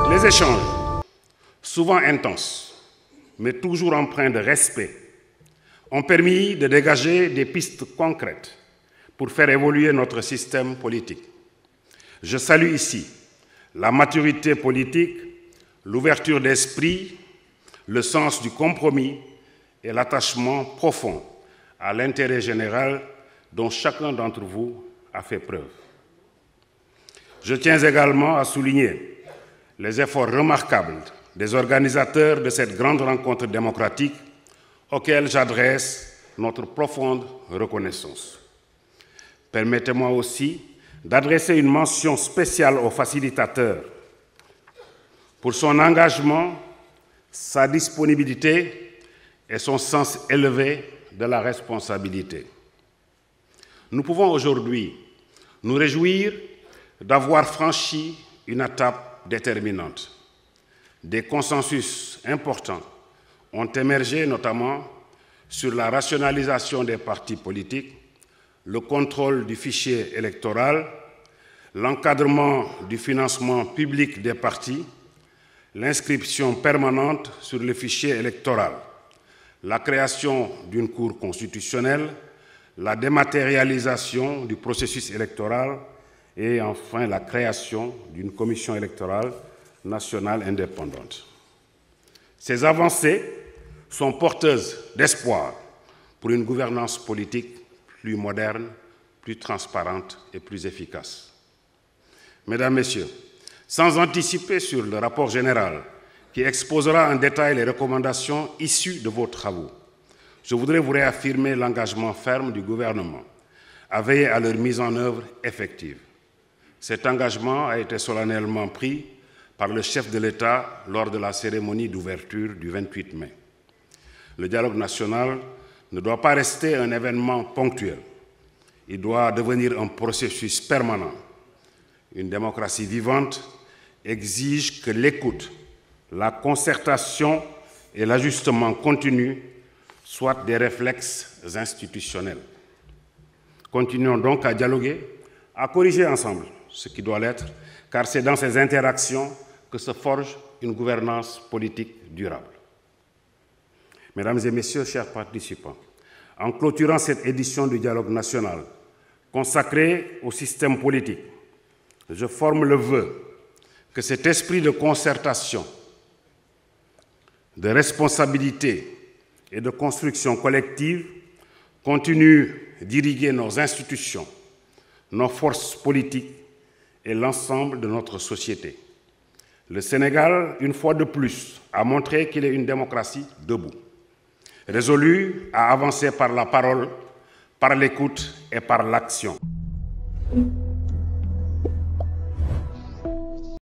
Les échanges, souvent intenses, mais toujours empreints de respect, ont permis de dégager des pistes concrètes pour faire évoluer notre système politique. Je salue ici la maturité politique, l'ouverture d'esprit, le sens du compromis et l'attachement profond à l'intérêt général dont chacun d'entre vous a fait preuve. Je tiens également à souligner les efforts remarquables des organisateurs de cette grande rencontre démocratique auxquels j'adresse notre profonde reconnaissance. Permettez-moi aussi d'adresser une mention spéciale au facilitateur pour son engagement, sa disponibilité et son sens élevé de la responsabilité. Nous pouvons aujourd'hui nous réjouir d'avoir franchi une étape déterminante. Des consensus importants ont émergé notamment sur la rationalisation des partis politiques, le contrôle du fichier électoral, l'encadrement du financement public des partis, l'inscription permanente sur le fichier électoral, la création d'une Cour constitutionnelle, la dématérialisation du processus électoral et enfin la création d'une commission électorale nationale indépendante. Ces avancées sont porteuses d'espoir pour une gouvernance politique plus moderne, plus transparente et plus efficace. Mesdames, Messieurs, sans anticiper sur le rapport général qui exposera en détail les recommandations issues de vos travaux, je voudrais vous réaffirmer l'engagement ferme du gouvernement à veiller à leur mise en œuvre effective. Cet engagement a été solennellement pris par le chef de l'État lors de la cérémonie d'ouverture du 28 mai. Le dialogue national ne doit pas rester un événement ponctuel. Il doit devenir un processus permanent. Une démocratie vivante exige que l'écoute, la concertation et l'ajustement continu soient des réflexes institutionnels. Continuons donc à dialoguer, à corriger ensemble ce qui doit l'être, car c'est dans ces interactions que se forge une gouvernance politique durable. Mesdames et Messieurs, chers participants, en clôturant cette édition du dialogue national consacrée au système politique, je forme le vœu que cet esprit de concertation, de responsabilité et de construction collective continue d'irriguer nos institutions, nos forces politiques et l'ensemble de notre société. Le Sénégal, une fois de plus, a montré qu'il est une démocratie debout, résolue à avancer par la parole, par l'écoute et par l'action.